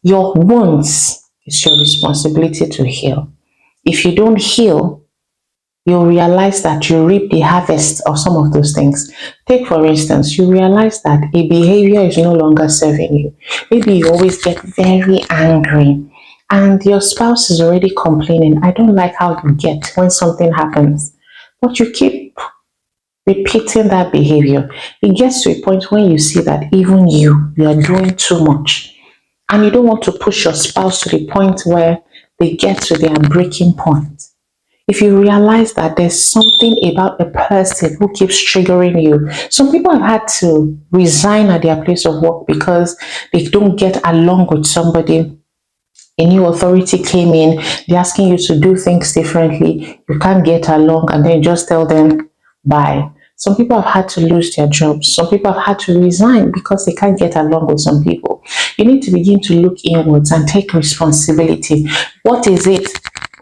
Your wounds is your responsibility to heal. If you don't heal, you'll realize that you reap the harvest of some of those things. Take, for instance, you realize that a behavior is no longer serving you. Maybe you always get very angry and your spouse is already complaining. I don't like how you get when something happens. But you keep repeating that behavior. It gets to a point when you see that even you are doing too much. And you don't want to push your spouse to the point where they get to their breaking point. If you realize that there's something about a person who keeps triggering you, some people have had to resign at their place of work because they don't get along with somebody. A new authority came in, they're asking you to do things differently, you can't get along, and then you just tell them bye. Some people have had to lose their jobs. Some people have had to resign because they can't get along with some people. You need to begin to look inwards and take responsibility. What is it?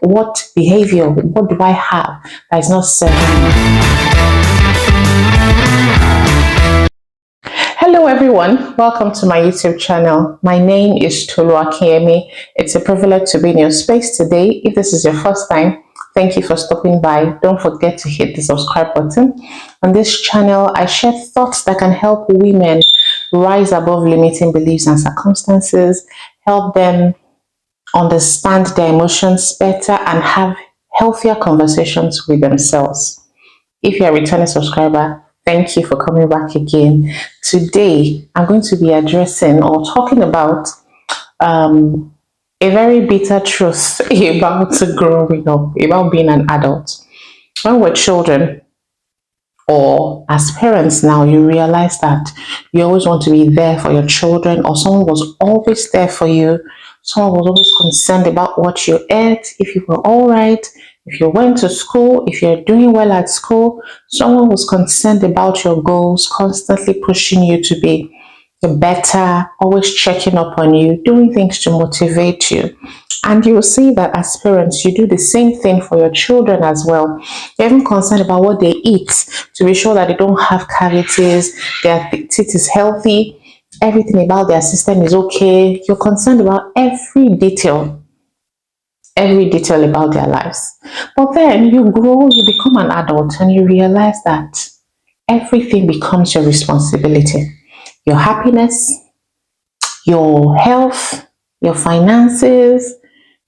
What behavior? What do I have that is not serving me? Hello everyone, welcome to my YouTube channel. My name is Tolulight. It's a privilege to be in your space today. If this is your first time, thank you for stopping by. Don't forget to hit the subscribe button. On this channel, I share thoughts that can help women rise above limiting beliefs and circumstances, help them understand their emotions better, and have healthier conversations with themselves. If you're a returning subscriber, thank you for coming back again. Today, I'm going to be addressing or talking about a very bitter truth about growing up, about being an adult. When we're children, or as parents now, you realize that you always want to be there for your children, or someone was always there for you. Someone was always concerned about what you ate, if you were all right, if you went to school, if you're doing well at school. Someone was concerned about your goals, constantly pushing you to be better, always checking up on you, doing things to motivate you. And you'll see that as parents, you do the same thing for your children as well. You're even concerned about what they eat to be sure that they don't have cavities, their teeth is healthy, everything about their system is okay. You're concerned about every detail about their lives. But then you grow, you become an adult, and you realize that everything becomes your responsibility. Your happiness, your health, your finances,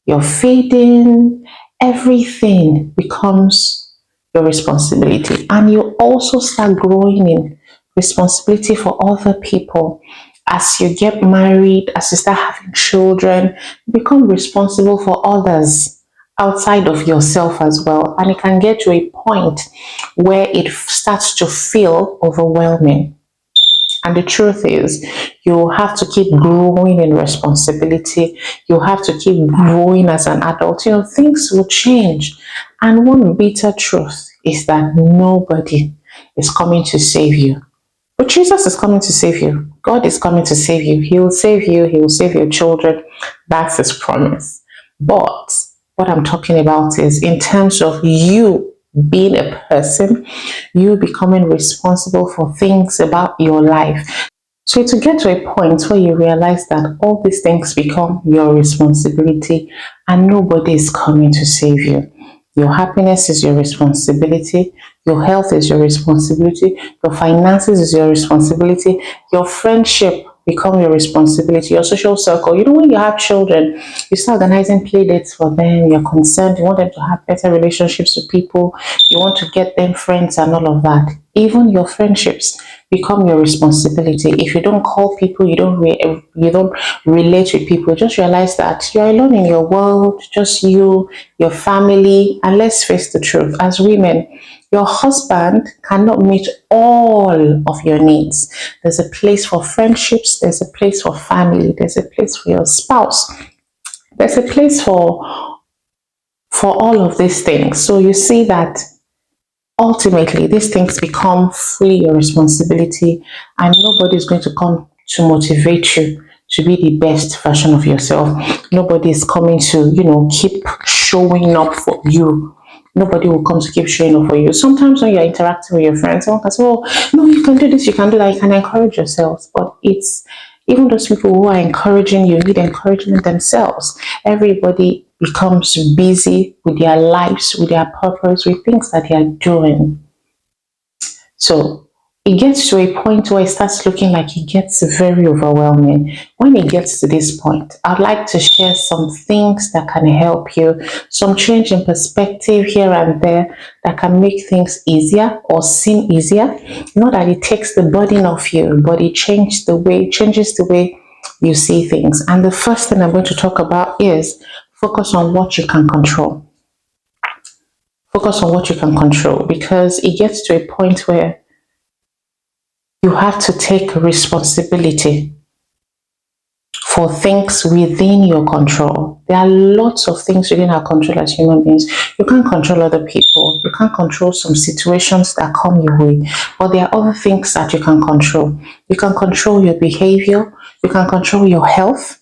your feeding, everything becomes your responsibility. And you also start growing in responsibility for other people. As you get married, as you start having children, you become responsible for others outside of yourself as well. And it can get to a point where it starts to feel overwhelming. And the truth is, you have to keep growing in responsibility. You have to keep growing as an adult. Things will change. And one bitter truth is that nobody is coming to save you. But Jesus is coming to save you. God is coming to save you. He will save you. He will save your children. That's his promise. But what I'm talking about is in terms of you being a person, you becoming responsible for things about your life. So to get to a point where you realize that all these things become your responsibility and nobody is coming to save you. Your happiness is your responsibility. Your health is your responsibility. Your finances is your responsibility. Your friendship become your responsibility. Your social circle. When you have children, you start organizing play dates for them. You're concerned. You want them to have better relationships with people. You want to get them friends and all of that. Even your friendships become your responsibility. If you don't call people, you don't relate with people, just realize that you're alone in your world, just you, your family. And let's face the truth, as women, your husband cannot meet all of your needs. There's a place for friendships, there's a place for family, there's a place for your spouse, there's a place for all of these things. So you see that ultimately, these things become fully your responsibility, and nobody is going to come to motivate you to be the best version of yourself. Nobody is coming to, keep showing up for you. Nobody will come to keep showing up for you. Sometimes when you're interacting with your friends, someone can say, oh, no, you can do this, you can do that, you can encourage yourselves. But it's Even those people who are encouraging you need encouragement themselves. Everybody becomes busy with their lives, with their purpose, with things that they are doing. So it gets to a point where it starts looking like it gets very overwhelming. When it gets to this point, I'd like to share some things that can help you, some change in perspective here and there that can make things easier or seem easier. Not that it takes the burden off you, but it changes the way you see things. And the first thing I'm going to talk about is focus on what you can control. Focus on what you can control, because it gets to a point where you have to take responsibility for things within your control. There are lots of things within our control as human beings. You can't control other people. You can't control some situations that come your way. But there are other things that you can control. You can control your behavior. You can control your health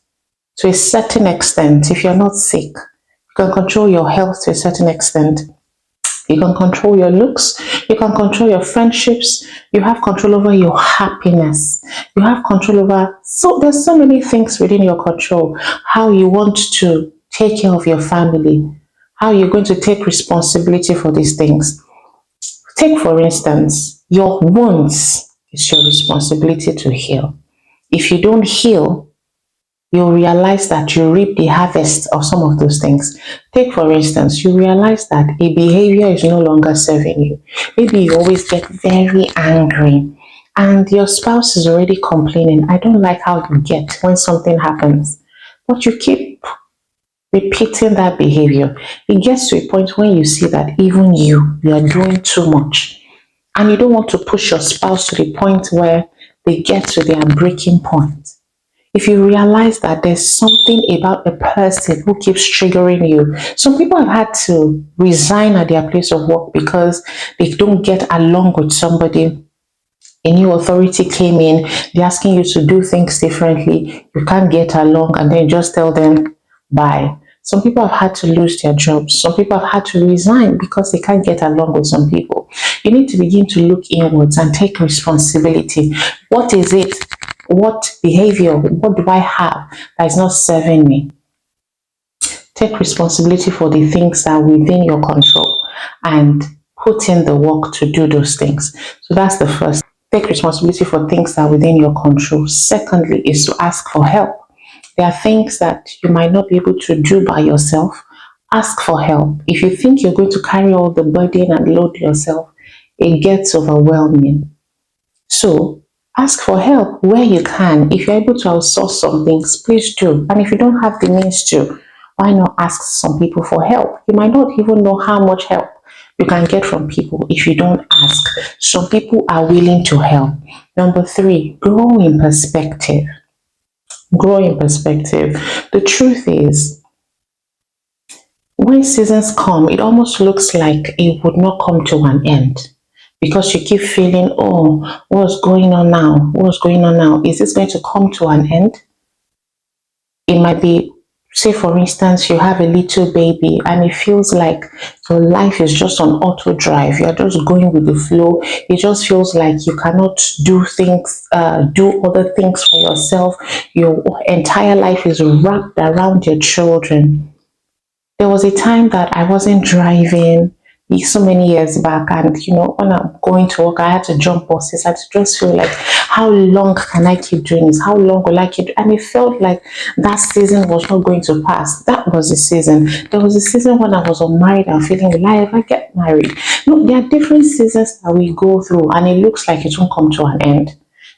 to a certain extent. If you're not sick, you can control your health to a certain extent. You can control your looks. You can control your friendships. You have control over your happiness. You have control over, so there's so many things within your control. How you want to take care of your family. How you're going to take responsibility for these things. Take, for instance, your wounds. It's your responsibility to heal. If you don't heal, you'll realize that you reap the harvest of some of those things. Take, for instance, you realize that a behavior is no longer serving you. Maybe you always get very angry and your spouse is already complaining. I don't like how you get when something happens. But you keep repeating that behavior. It gets to a point when you see that even you are doing too much. And you don't want to push your spouse to the point where they get to their breaking point. If you realize that there's something about a person who keeps triggering you, some people have had to resign at their place of work because they don't get along with somebody. A new authority came in, they're asking you to do things differently, you can't get along, and then just tell them bye. Some people have had to lose their jobs. Some people have had to resign because they can't get along with some people. You need to begin to look inwards and take responsibility. What is it? What behavior? What do I have that is not serving me? Take responsibility for the things that are within your control and put in the work to do those things. So that's the first. Take responsibility for things that are within your control. Secondly, is to ask for help. There are things that you might not be able to do by yourself. Ask for help. If you think you're going to carry all the burden and load yourself, it gets overwhelming. So ask for help where you can. If you're able to outsource some things, please do. And if you don't have the means to, why not ask some people for help? You might not even know how much help you can get from people if you don't ask. Some people are willing to help. Number three, grow in perspective. Grow in perspective. The truth is, when seasons come, it almost looks like it would not come to an end because you keep feeling, oh, what's going on now? What's going on now? Is this going to come to an end? It might be, say, for instance, you have a little baby and it feels like your life is just on auto drive. You're just going with the flow. It just feels like you cannot do other things for yourself. Your entire life is wrapped around your children. There was a time that I wasn't driving so many years back, and when I'm going to work, I had to jump buses. I just feel like, how long can I keep doing this? How long will I keep? And it felt like that season was not going to pass. That was the season. There was a season when I was unmarried and feeling, will I ever get married? No, there are different seasons that we go through, and it looks like it won't come to an end.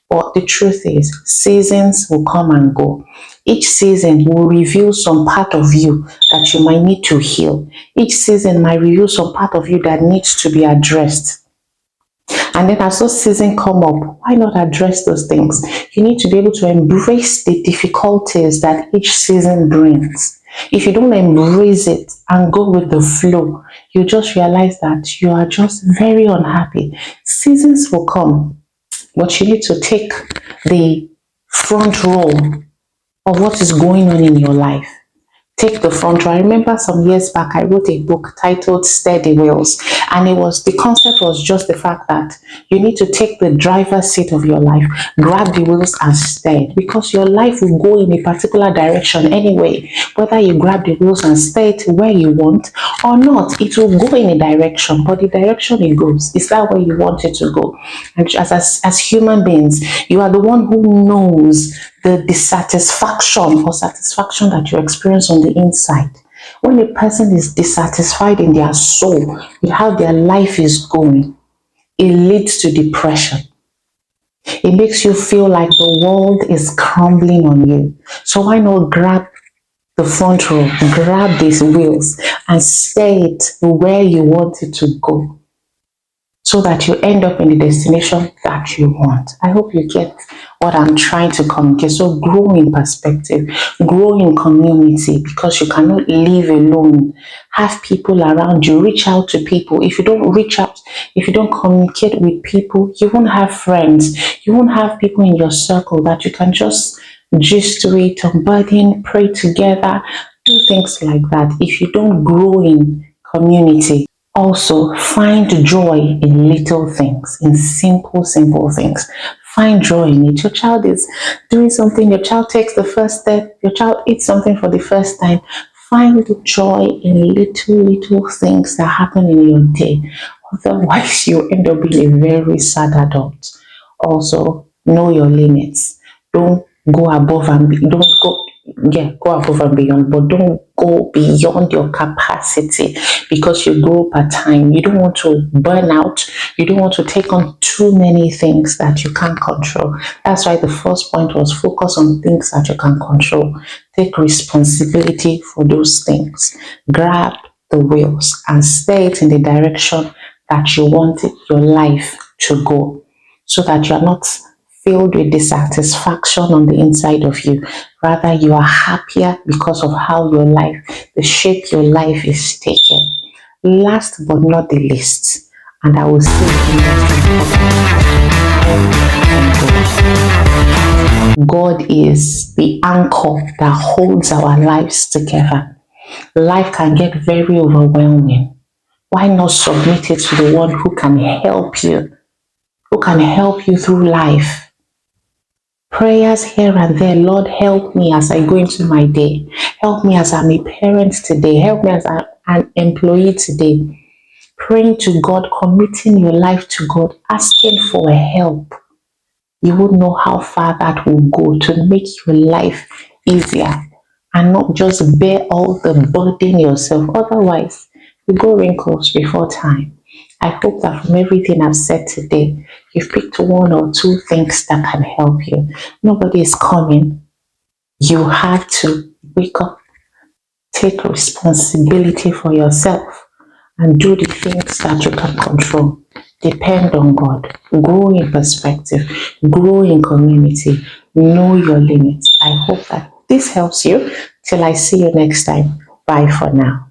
But the truth is, seasons will come and go. Each season will reveal some part of you that you might need to heal. Each season might reveal some part of you that needs to be addressed. And then as those seasons come up, why not address those things? You need to be able to embrace the difficulties that each season brings. If you don't embrace it and go with the flow, you just realize that you are just very unhappy. Seasons will come, but you need to take the front role of what is going on in your life. take the front row. I remember some years back I wrote a book titled Steady Wheels, and it was the concept was just the fact that you need to take the driver's seat of your life, grab the wheels and steer, because your life will go in a particular direction anyway. Whether you grab the wheels and steer it where you want or not, it will go in a direction, but the direction it goes, is that where you want it to go? And as human beings, you are the one who knows the dissatisfaction or satisfaction that you experience on the inside. When a person is dissatisfied in their soul with how their life is going, it leads to depression. It makes you feel like the world is crumbling on you. So why not grab the front row, grab these wheels and steer it where you want it to go, so that you end up in the destination that you want. I hope you get what I'm trying to communicate. So grow in perspective, grow in community, because you cannot live alone. Have people around you, reach out to people. If you don't reach out, if you don't communicate with people, you won't have friends. You won't have people in your circle that you can just gist with, burden, pray together, do things like that. If you don't grow in community, also, find joy in little things, in simple things. Find joy in it. Your child is doing something, your child takes the first step, your child eats something for the first time. Find joy in little things that happen in your day. Otherwise, you end up being a very sad adult. Also, know your limits. Don't go above and don't go, yeah, go above and beyond, but don't go beyond your capacity, because you grow per time. You don't want to burn out. You don't want to take on too many things that you can't control. That's why the first point was focus on things that you can control. Take responsibility for those things. Grab the wheels and steer it in the direction that you want your life to go, so that you're not filled with dissatisfaction on the inside of you. Rather, you are happier because of how your life, the shape your life is taken. Last but not the least, and I will say God is the anchor that holds our lives together. Life can get very overwhelming. Why not submit it to the one who can help you, through life? Prayers here and there. Lord, help me as I go into my day. Help me as I'm a parent today. Help me as I'm an employee today. Praying to God, committing your life to God, asking for help. You would know how far that will go to make your life easier, and not just bear all the burden yourself. Otherwise, you go wrinkles before time. I hope that from everything I've said today, you've picked one or two things that can help you. Nobody is coming. You have to wake up, take responsibility for yourself, and do the things that you can control. Depend on God. Grow in perspective. Grow in community. Know your limits. I hope that this helps you. Till I see you next time. Bye for now.